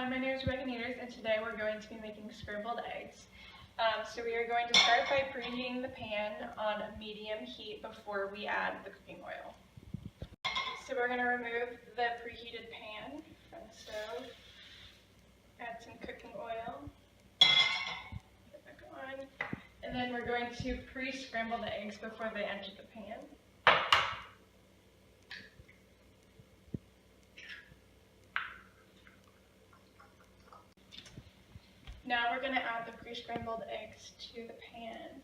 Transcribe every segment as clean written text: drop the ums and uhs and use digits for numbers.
Hi, my name is Rebecca Naders, and today we're going to be making scrambled eggs. So we are going to start by preheating the pan on medium heat before we add the cooking oil. So we're going to remove the preheated pan from the stove, add some cooking oil, put it back on, and then we're going to pre-scramble the eggs before they enter the pan. Now we're going to add the pre-scrambled eggs to the pan.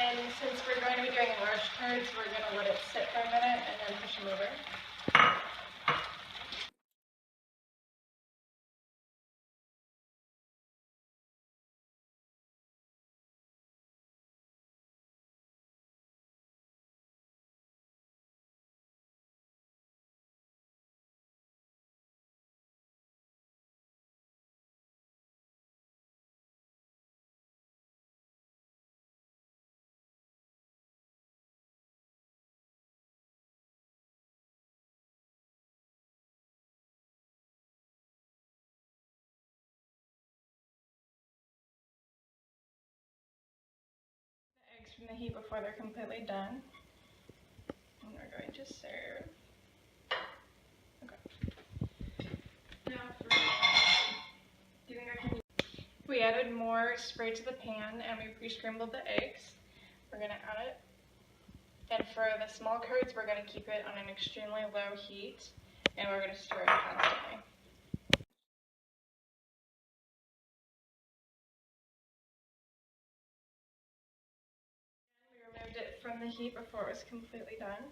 And since we're going to be doing roast curds, we're going to let it sit for a minute and then push them over. The eggs from the heat before they're completely done. And we're going to serve. Okay. Now we added more spray to the pan and we pre-scrambled the eggs. We're going to add it. And for the small curds, we're going to keep it on an extremely low heat and we're going to stir it constantly. We removed it from the heat before it was completely done.